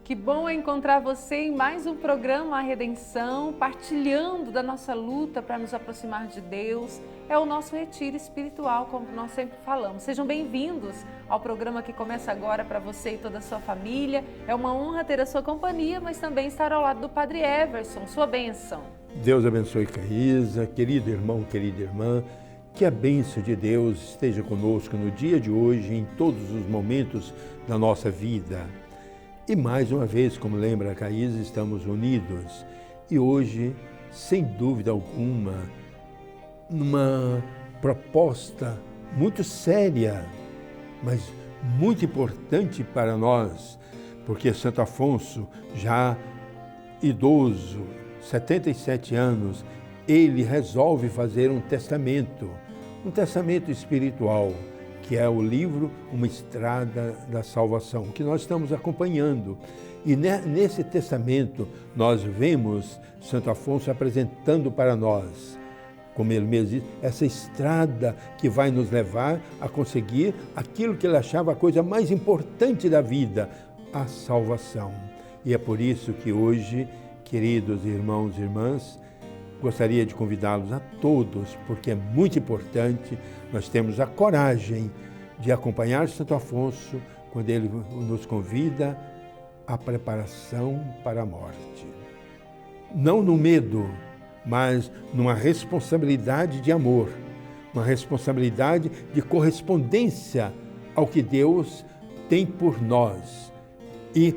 Que bom é encontrar você em mais um programa A Redenção, partilhando da nossa luta para nos aproximar de Deus. É o nosso retiro espiritual, como nós sempre falamos. Sejam bem-vindos ao programa que começa agora para você e toda a sua família. É uma honra ter a sua companhia, mas também estar ao lado do Padre Everson, sua bênção. Deus abençoe Caísa, querido irmão, querida irmã. Que a bênção de Deus esteja conosco no dia de hoje, em todos os momentos da nossa vida. E mais uma vez, como lembra a Caísa, estamos unidos. E hoje, sem dúvida alguma, numa proposta muito séria, mas muito importante para nós, porque Santo Afonso, já idoso, 77 anos, ele resolve fazer um testamento espiritual, que é o livro Uma Estrada da Salvação, que nós estamos acompanhando. E nesse testamento nós vemos Santo Afonso apresentando para nós, como ele mesmo diz, essa estrada que vai nos levar a conseguir aquilo que ele achava a coisa mais importante da vida, a salvação. E é por isso que hoje, queridos irmãos e irmãs, gostaria de convidá-los a todos, porque é muito importante, nós temos a coragem de acompanhar Santo Afonso quando ele nos convida à preparação para a morte. Não no medo, mas numa responsabilidade de amor, uma responsabilidade de correspondência ao que Deus tem por nós e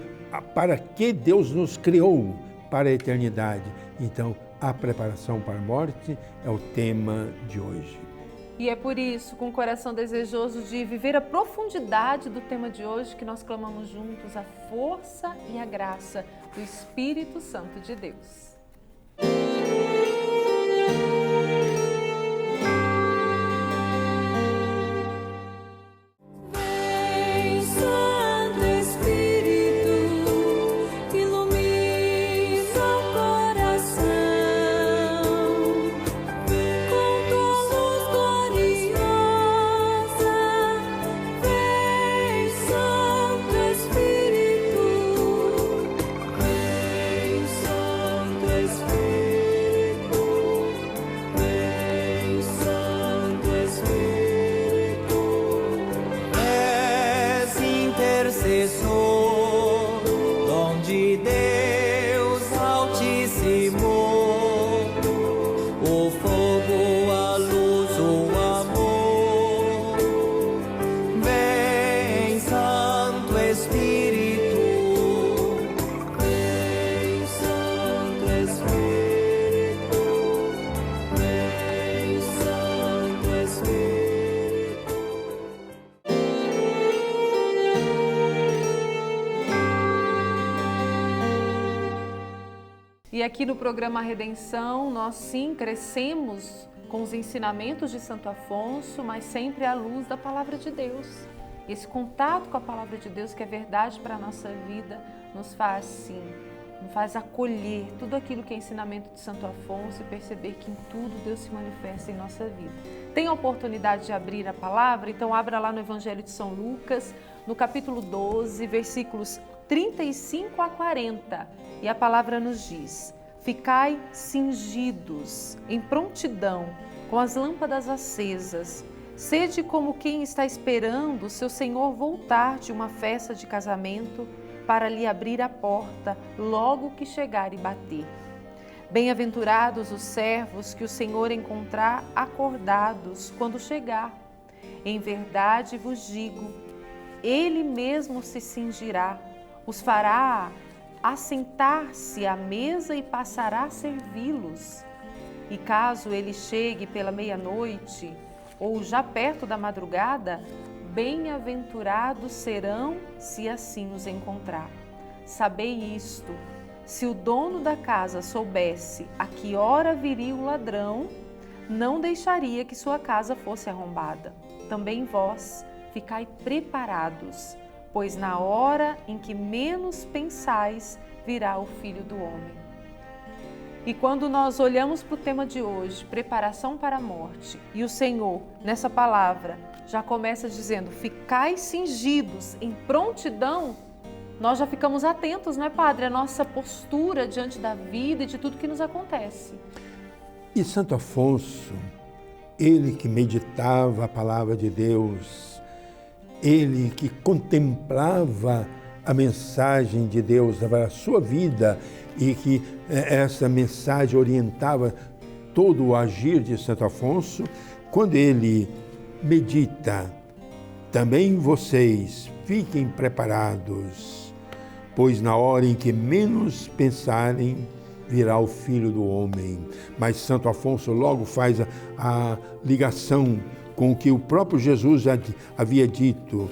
para que Deus nos criou para a eternidade. Então, a preparação para a morte é o tema de hoje. E é por isso, com o coração desejoso de viver a profundidade do tema de hoje, que nós clamamos juntos a força e a graça do Espírito Santo de Deus. E aqui no programa Redenção, nós sim crescemos com os ensinamentos de Santo Afonso, mas sempre à luz da Palavra de Deus. Esse contato com a Palavra de Deus, que é verdade para a nossa vida, nos faz sim, nos faz acolher tudo aquilo que é ensinamento de Santo Afonso e perceber que em tudo Deus se manifesta em nossa vida. Tem a oportunidade de abrir a Palavra? Então abra lá no Evangelho de São Lucas, no capítulo 12, versículos 35 a 40, e a palavra nos diz: ficai cingidos, em prontidão, com as lâmpadas acesas, sede como quem está esperando o seu senhor voltar de uma festa de casamento, para lhe abrir a porta logo que chegar e bater. Bem-aventurados os servos que o Senhor encontrar acordados quando chegar. Em verdade vos digo, ele mesmo se cingirá, os fará assentar-se à mesa e passará a servi-los. E caso ele chegue pela meia-noite ou já perto da madrugada, bem-aventurados serão se assim os encontrar. Sabei isto, se o dono da casa soubesse a que hora viria o ladrão, não deixaria que sua casa fosse arrombada. Também vós ficai preparados, pois na hora em que menos pensais, virá o Filho do Homem. E quando nós olhamos para o tema de hoje, preparação para a morte, e o Senhor, nessa palavra, já começa dizendo, ficai cingidos em prontidão, nós já ficamos atentos, não é, Padre? A nossa postura diante da vida e de tudo que nos acontece. E Santo Afonso, ele que meditava a palavra de Deus, ele que contemplava a mensagem de Deus para a sua vida e que essa mensagem orientava todo o agir de Santo Afonso, quando ele medita, também vocês fiquem preparados, pois na hora em que menos pensarem, virá o Filho do Homem. Mas Santo Afonso logo faz a ligação com o que o próprio Jesus já havia dito: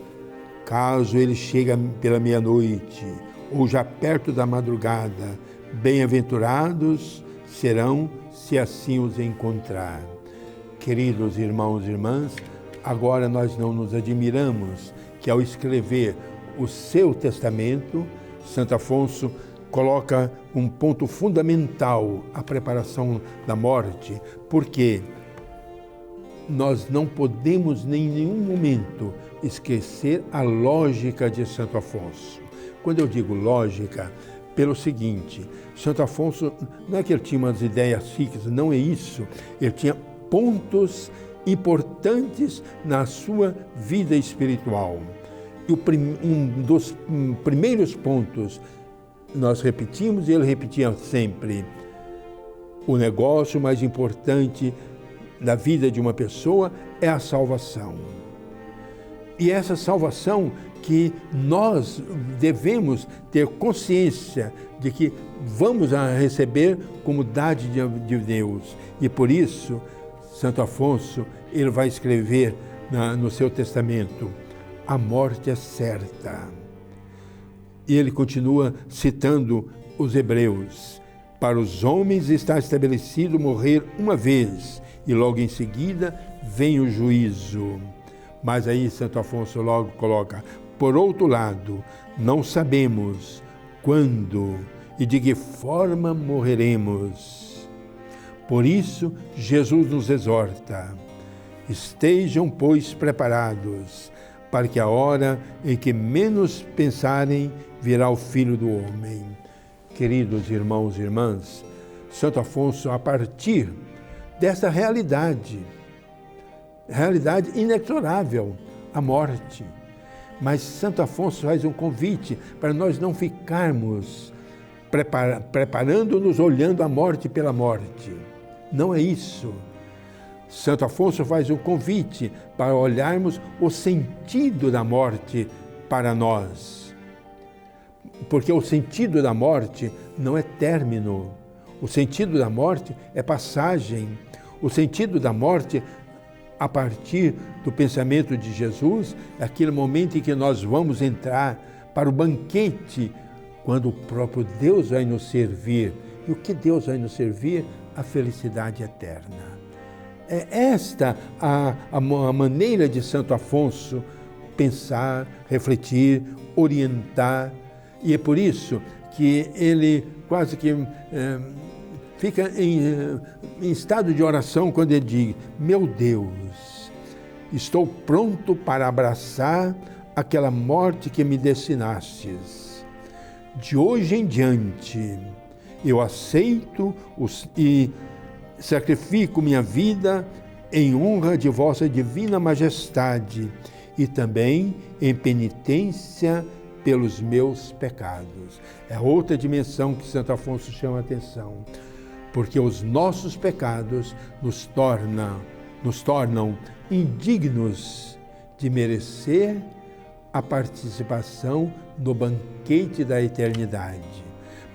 caso ele chegue pela meia-noite ou já perto da madrugada, bem-aventurados serão se assim os encontrar. Queridos irmãos e irmãs, agora nós não nos admiramos que ao escrever o seu testamento, Santo Afonso coloca um ponto fundamental, a preparação da morte, porque nós não podemos em nenhum momento esquecer a lógica de Santo Afonso. Quando eu digo lógica, pelo seguinte: Santo Afonso não é que ele tinha umas ideias fixas, não é isso. Ele tinha pontos importantes na sua vida espiritual. E um dos primeiros pontos, nós repetimos e ele repetia sempre: o negócio mais importante da vida de uma pessoa é a salvação. E essa salvação que nós devemos ter consciência de que vamos a receber como dádiva de Deus. E por isso, Santo Afonso, ele vai escrever no seu testamento: a morte é certa. E ele continua citando os Hebreus: para os homens está estabelecido morrer uma vez, e logo em seguida vem o juízo. Mas aí Santo Afonso logo coloca: por outro lado, não sabemos quando e de que forma morreremos. Por isso, Jesus nos exorta: estejam, pois, preparados, para que a hora em que menos pensarem, virá o Filho do Homem. Queridos irmãos e irmãs, Santo Afonso, a partir dessa realidade inexorável, a morte. Mas Santo Afonso faz um convite para nós não ficarmos preparando-nos, olhando a morte pela morte. Não é isso. Santo Afonso faz um convite para olharmos o sentido da morte para nós. Porque o sentido da morte não é término. O sentido da morte é passagem. O sentido da morte, a partir do pensamento de Jesus, é aquele momento em que nós vamos entrar para o banquete, quando o próprio Deus vai nos servir. E o que Deus vai nos servir? A felicidade eterna. É esta a maneira de Santo Afonso pensar, refletir, orientar. E é por isso que ele quase que fica em estado de oração quando ele diz: meu Deus, estou pronto para abraçar aquela morte que me destinastes. De hoje em diante, eu aceito e sacrifico minha vida em honra de vossa divina majestade e também em penitência pelos meus pecados. É outra dimensão que Santo Afonso chama a atenção, porque os nossos pecados nos tornam indignos de merecer a participação no banquete da eternidade.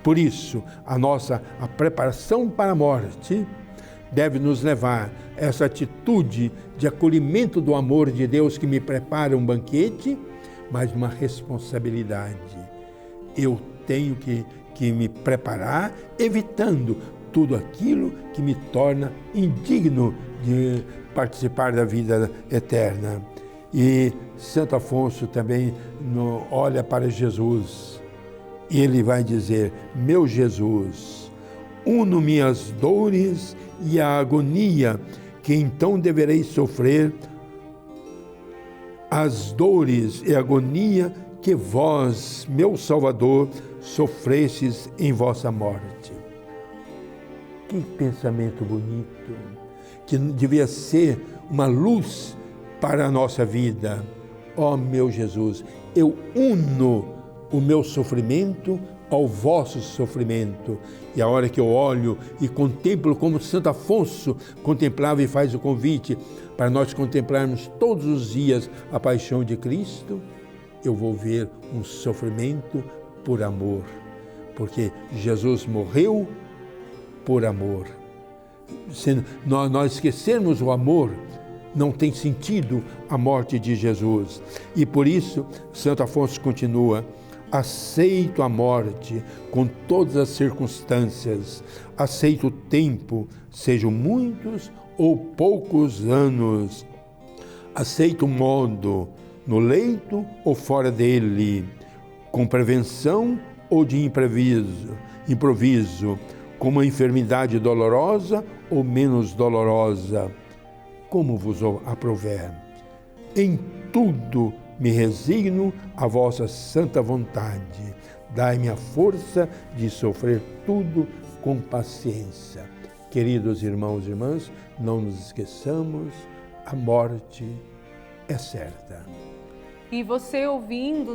Por isso, a preparação para a morte deve nos levar a essa atitude de acolhimento do amor de Deus que me prepara um banquete, mas uma responsabilidade. Eu tenho que me preparar, evitando tudo aquilo que me torna indigno de participar da vida eterna. E Santo Afonso também olha para Jesus e ele vai dizer: meu Jesus, uno minhas dores e a agonia que então deverei sofrer, as dores e agonia que vós, meu Salvador, sofrestes em vossa morte. Que pensamento bonito, que devia ser uma luz para a nossa vida. Ó meu Jesus, eu uno o meu sofrimento ao vosso sofrimento. E a hora que eu olho e contemplo como Santo Afonso contemplava e faz o convite para nós contemplarmos todos os dias a paixão de Cristo, eu vou ver um sofrimento por amor, porque Jesus morreu por amor. Se nós esquecermos o amor, não tem sentido a morte de Jesus. E por isso, Santo Afonso continua: aceito a morte com todas as circunstâncias, aceito o tempo, sejam muitos ou poucos anos, aceito o modo, no leito ou fora dele, com prevenção ou de improviso, com uma enfermidade dolorosa ou menos dolorosa, como vos aprouver. Em tudo me resigno à vossa santa vontade. Dai-me a força de sofrer tudo com paciência. Queridos irmãos e irmãs, não nos esqueçamos, a morte é certa. E você ouvindo,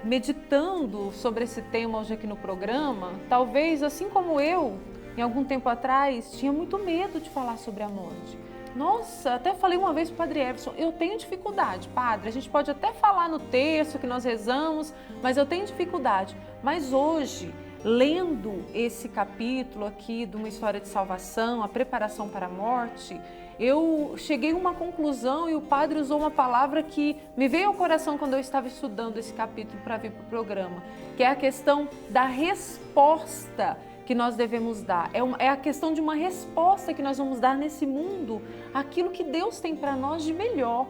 meditando sobre esse tema hoje aqui no programa, talvez, assim como eu, em algum tempo atrás, tinha muito medo de falar sobre a morte. Nossa, até falei uma vez para o Padre Everson, eu tenho dificuldade, Padre, a gente pode até falar no terço que nós rezamos, mas eu tenho dificuldade. Mas hoje, lendo esse capítulo aqui de uma história de salvação, a preparação para a morte, eu cheguei a uma conclusão e o Padre usou uma palavra que me veio ao coração quando eu estava estudando esse capítulo para vir para o programa, que é a questão da resposta que nós devemos dar. É a questão de uma resposta que nós vamos dar nesse mundo, aquilo que Deus tem para nós de melhor.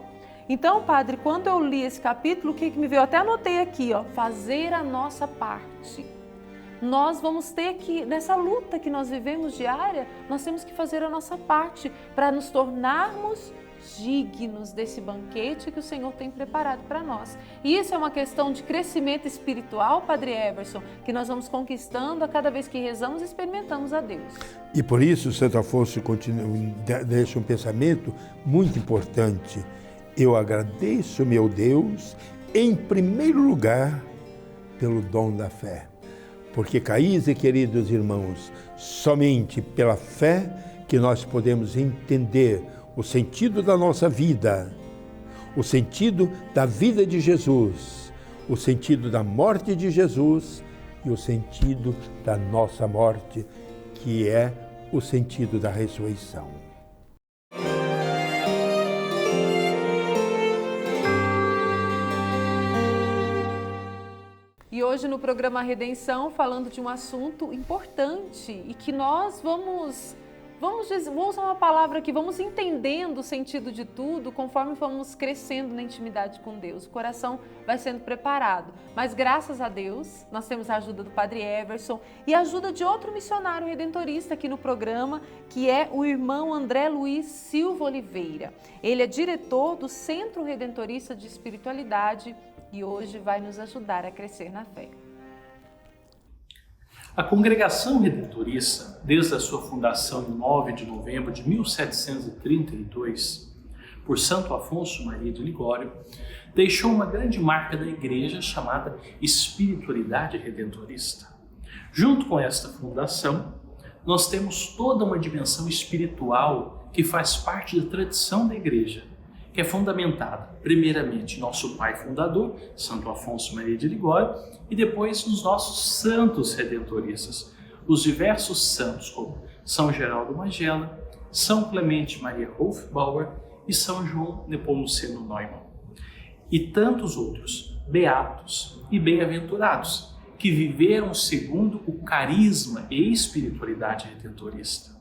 Então, Padre, quando eu li esse capítulo, o que me veio? Eu até anotei aqui, fazer a nossa parte. Nós vamos ter que, nessa luta que nós vivemos diária, nós temos que fazer a nossa parte para nos tornarmos dignos desse banquete que o Senhor tem preparado para nós. E isso é uma questão de crescimento espiritual, Padre Everson, que nós vamos conquistando a cada vez que rezamos e experimentamos a Deus. E por isso, Santo Afonso deixa um pensamento muito importante. Eu agradeço, meu Deus, em primeiro lugar, pelo dom da fé. Porque, caís e queridos irmãos, somente pela fé que nós podemos entender o sentido da nossa vida, o sentido da vida de Jesus, o sentido da morte de Jesus e o sentido da nossa morte, que é o sentido da ressurreição. E hoje no programa Redenção, falando de um assunto importante e que nós vamos usar uma palavra aqui, vamos entendendo o sentido de tudo conforme vamos crescendo na intimidade com Deus. O coração vai sendo preparado. Mas graças a Deus, nós temos a ajuda do Padre Everson e a ajuda de outro missionário redentorista aqui no programa, que é o irmão André Luiz Silva Oliveira. Ele é diretor do Centro Redentorista de Espiritualidade e hoje vai nos ajudar a crescer na fé. A Congregação Redentorista, desde a sua fundação em 9 de novembro de 1732, por Santo Afonso Maria de Ligório, deixou uma grande marca da Igreja chamada Espiritualidade Redentorista. Junto com esta fundação, nós temos toda uma dimensão espiritual que faz parte da tradição da Igreja, que é fundamentada, primeiramente, em nosso pai fundador, Santo Afonso Maria de Ligório, e depois nos nossos santos redentoristas, os diversos santos como São Geraldo Magela, São Clemente Maria Hofbauer e São João Nepomuceno Neumann. E tantos outros, beatos e bem-aventurados, que viveram segundo o carisma e espiritualidade redentorista.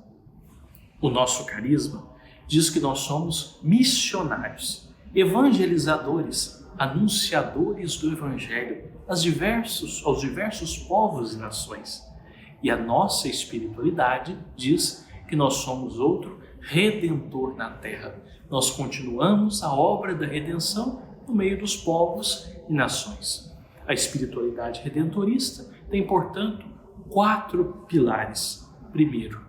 O nosso carisma diz que nós somos missionários, evangelizadores, anunciadores do Evangelho aos diversos povos e nações. E a nossa espiritualidade diz que nós somos outro redentor na terra. Nós continuamos a obra da redenção no meio dos povos e nações. A espiritualidade redentorista tem, portanto, 4 pilares. Primeiro,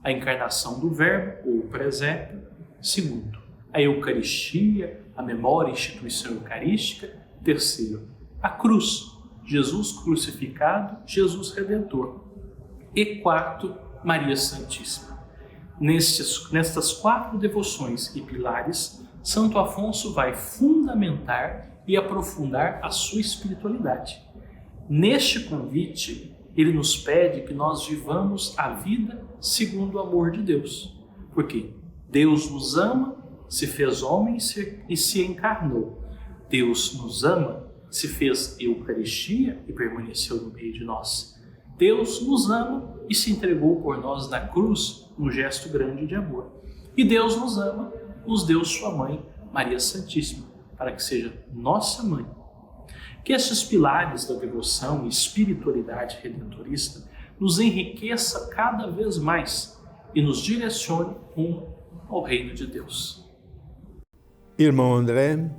a encarnação do Verbo, ou o presépio. Segundo, a Eucaristia, a memória e instituição eucarística. Terceiro, a cruz, Jesus crucificado, Jesus Redentor. E quarto, Maria Santíssima. Nestas 4 devoções e pilares, Santo Afonso vai fundamentar e aprofundar a sua espiritualidade. Neste convite, ele nos pede que nós vivamos a vida segundo o amor de Deus. Porque Deus nos ama, se fez homem e se encarnou. Deus nos ama, se fez Eucaristia e permaneceu no meio de nós. Deus nos ama e se entregou por nós na cruz, num gesto grande de amor. E Deus nos ama, nos deu sua mãe, Maria Santíssima, para que seja nossa mãe. Que esses pilares da devoção e espiritualidade redentorista nos enriqueça cada vez mais e nos direcione rumo ao reino de Deus. Irmão André,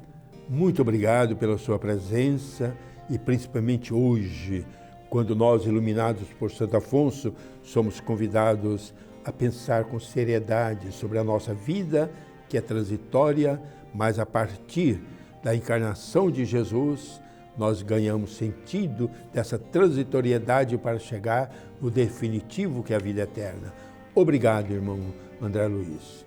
muito obrigado pela sua presença e principalmente hoje, quando nós, iluminados por Santo Afonso, somos convidados a pensar com seriedade sobre a nossa vida, que é transitória, mas a partir da encarnação de Jesus, nós ganhamos sentido dessa transitoriedade para chegar no definitivo, que é a vida eterna. Obrigado, irmão André Luiz.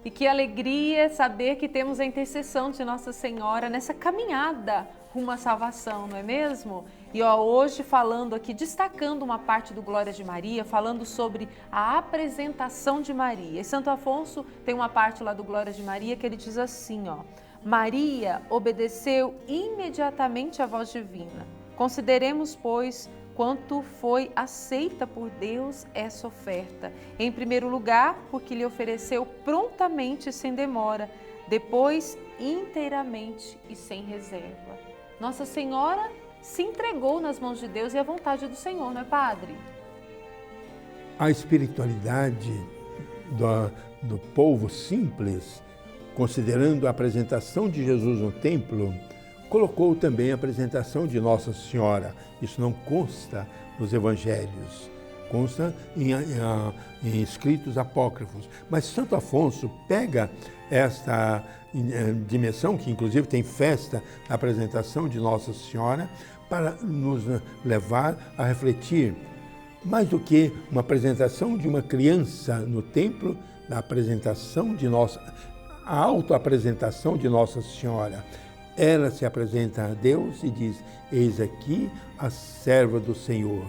E que alegria saber que temos a intercessão de Nossa Senhora nessa caminhada rumo à salvação, não é mesmo? E hoje falando aqui, destacando uma parte do Glória de Maria, falando sobre a apresentação de Maria. E Santo Afonso tem uma parte lá do Glória de Maria que ele diz assim, Maria obedeceu imediatamente à voz divina. Consideremos, pois, quanto foi aceita por Deus essa oferta. Em primeiro lugar, porque lhe ofereceu prontamente e sem demora, depois inteiramente e sem reserva. Nossa Senhora se entregou nas mãos de Deus e à vontade do Senhor, não é, Padre? A espiritualidade do povo simples, considerando a apresentação de Jesus no templo, colocou também a apresentação de Nossa Senhora. Isso não consta nos evangelhos, consta em escritos apócrifos. Mas Santo Afonso pega esta dimensão, que inclusive tem festa na apresentação de Nossa Senhora, para nos levar a refletir, mais do que uma apresentação de uma criança no templo, da apresentação de a autoapresentação de Nossa Senhora. Ela se apresenta a Deus e diz, eis aqui a serva do Senhor.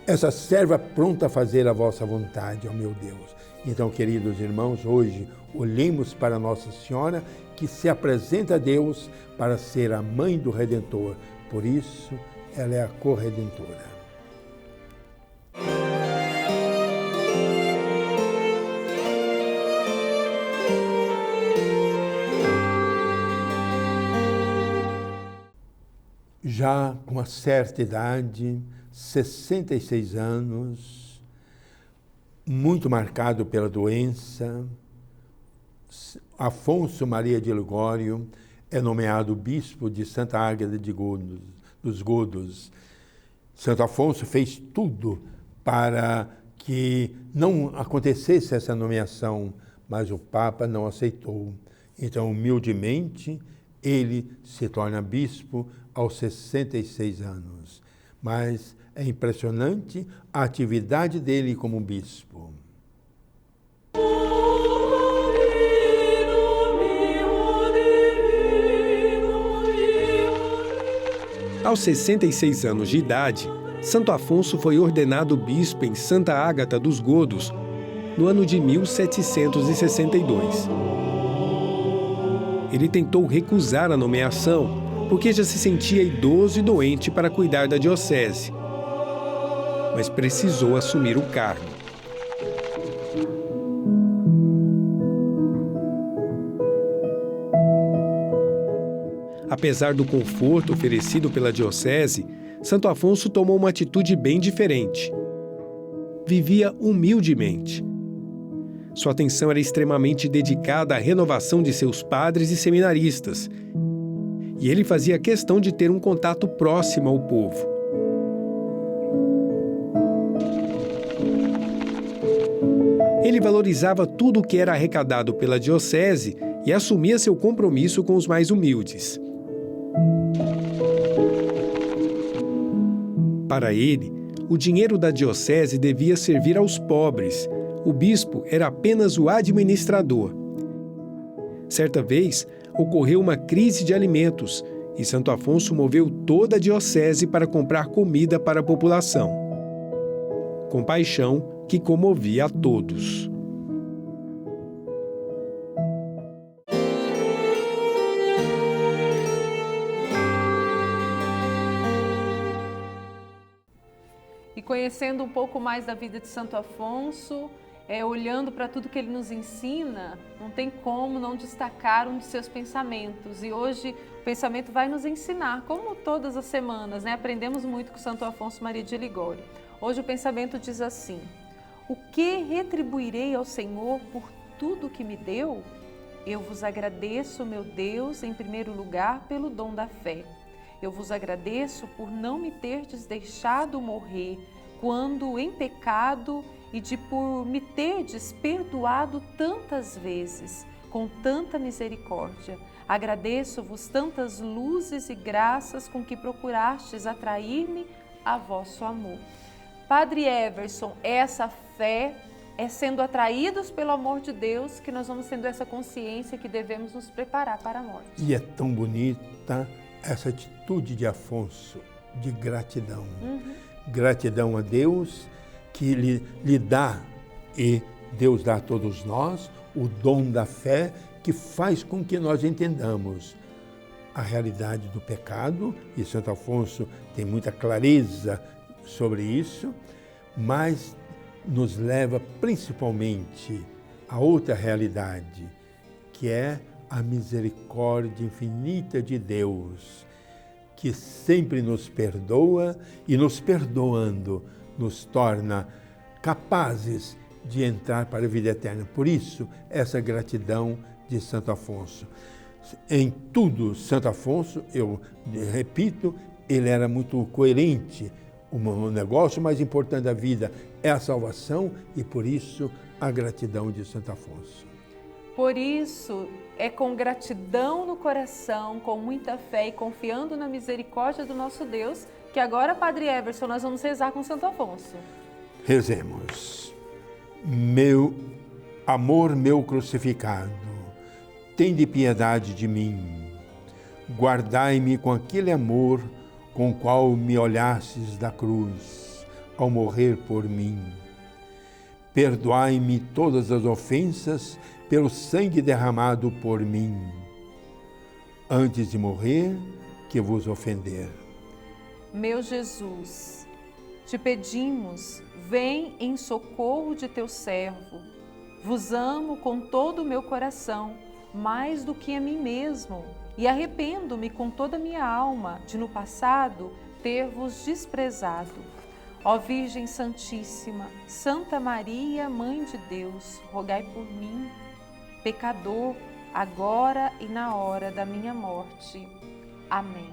Essa serva pronta a fazer a vossa vontade, ó meu Deus. Então, queridos irmãos, hoje olhemos para Nossa Senhora, que se apresenta a Deus para ser a mãe do Redentor. Por isso, ela é a corredentora. Já com uma certa idade, 66 anos, muito marcado pela doença, Afonso Maria de Ligório é nomeado bispo de Santa Ágata dos Godos. Santo Afonso fez tudo para que não acontecesse essa nomeação, mas o Papa não aceitou. Então, humildemente, ele se torna bispo aos 66 anos. Mas é impressionante a atividade dele como bispo. Aos 66 anos de idade, Santo Afonso foi ordenado bispo em Santa Ágata dos Godos, no ano de 1762. Ele tentou recusar a nomeação, porque já se sentia idoso e doente para cuidar da diocese, mas precisou assumir o cargo. Apesar do conforto oferecido pela diocese, Santo Afonso tomou uma atitude bem diferente. Vivia humildemente. sua atenção era extremamente dedicada à renovação de seus padres e seminaristas. E ele fazia questão de ter um contato próximo ao povo. Ele valorizava tudo o que era arrecadado pela diocese e assumia seu compromisso com os mais humildes. Para ele, o dinheiro da diocese devia servir aos pobres. O bispo era apenas o administrador. Certa vez, ocorreu uma crise de alimentos e Santo Afonso moveu toda a diocese para comprar comida para a população. Compaixão que comovia a todos. E conhecendo um pouco mais da vida de Santo Afonso, olhando para tudo que ele nos ensina, não tem como não destacar um de seus pensamentos. E hoje o pensamento vai nos ensinar, como todas as semanas, aprendemos muito com Santo Afonso Maria de Ligório. Hoje o pensamento diz assim: o que retribuirei ao Senhor por tudo que me deu? Eu vos agradeço, meu Deus, em primeiro lugar, pelo dom da fé. Eu vos agradeço por não me terdes deixado morrer quando em pecado e por me terdes perdoado tantas vezes, com tanta misericórdia. Agradeço-vos tantas luzes e graças com que procurastes atrair-me a vosso amor. Padre Everson, essa fé é sendo atraídos pelo amor de Deus que nós vamos tendo essa consciência que devemos nos preparar para a morte. E é tão bonita essa atitude de Afonso, de gratidão. Gratidão a Deus que lhe dá, e Deus dá a todos nós, o dom da fé que faz com que nós entendamos a realidade do pecado, e Santo Afonso tem muita clareza sobre isso, mas nos leva principalmente a outra realidade, que é a misericórdia infinita de Deus, que sempre nos perdoa e, nos perdoando, nos torna capazes de entrar para a vida eterna. Por isso, essa gratidão de Santo Afonso. Em tudo, Santo Afonso, eu repito, ele era muito coerente. O negócio mais importante da vida é a salvação e, por isso, a gratidão de Santo Afonso. Por isso, é com gratidão no coração, com muita fé e confiando na misericórdia do nosso Deus, que agora, Padre Everson, nós vamos rezar com Santo Afonso. Rezemos. Meu amor, meu crucificado, tende piedade de mim. Guardai-me com aquele amor com o qual me olhastes da cruz, ao morrer por mim. Perdoai-me todas as ofensas pelo sangue derramado por mim, antes de morrer, que vos ofender. Meu Jesus, te pedimos, vem em socorro de teu servo. Vos amo com todo o meu coração, mais do que a mim mesmo, e arrependo-me com toda a minha alma de no passado ter-vos desprezado. Ó Virgem Santíssima, Santa Maria, Mãe de Deus, rogai por mim, pecador, agora e na hora da minha morte. Amém.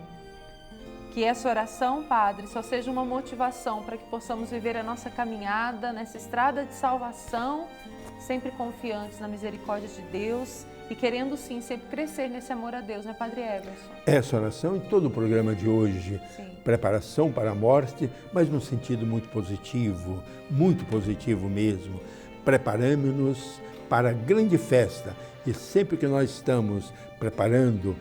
Que essa oração, Padre, só seja uma motivação para que possamos viver a nossa caminhada nessa estrada de salvação, sempre confiantes na misericórdia de Deus e querendo sim sempre crescer nesse amor a Deus, né, Padre Everson? Essa oração e todo o programa de hoje, sim. Preparação para a morte, mas num sentido muito positivo mesmo. Preparamos-nos para a grande festa e sempre que nós estamos preparando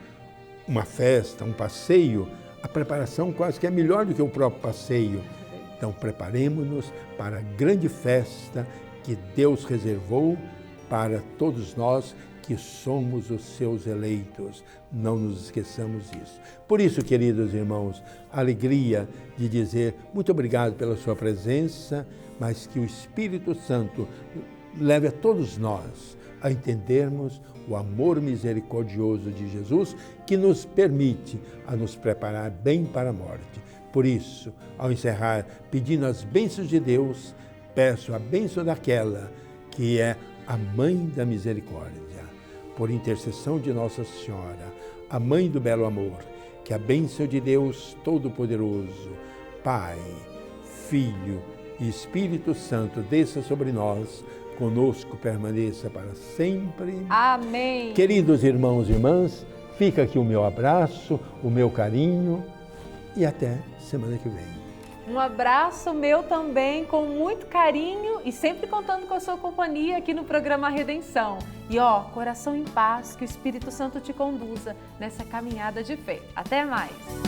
uma festa, um passeio, a preparação quase que é melhor do que o próprio passeio. Então preparemos-nos para a grande festa que Deus reservou para todos nós que somos os seus eleitos. Não nos esqueçamos disso. Por isso, queridos irmãos, a alegria de dizer muito obrigado pela sua presença, mas que o Espírito Santo leve a todos nós a entendermos o amor misericordioso de Jesus que nos permite a nos preparar bem para a morte. Por isso, ao encerrar, pedindo as bênçãos de Deus, peço a bênção daquela que é a Mãe da Misericórdia, por intercessão de Nossa Senhora, a Mãe do Belo Amor, que a bênção de Deus Todo-Poderoso, Pai, Filho e Espírito Santo desça sobre nós, conosco permaneça para sempre. Amém. Queridos irmãos e irmãs, fica aqui o meu abraço, o meu carinho e até semana que vem. Um abraço meu também, com muito carinho e sempre contando com a sua companhia aqui no programa Redenção. E coração em paz, que o Espírito Santo te conduza nessa caminhada de fé. Até mais!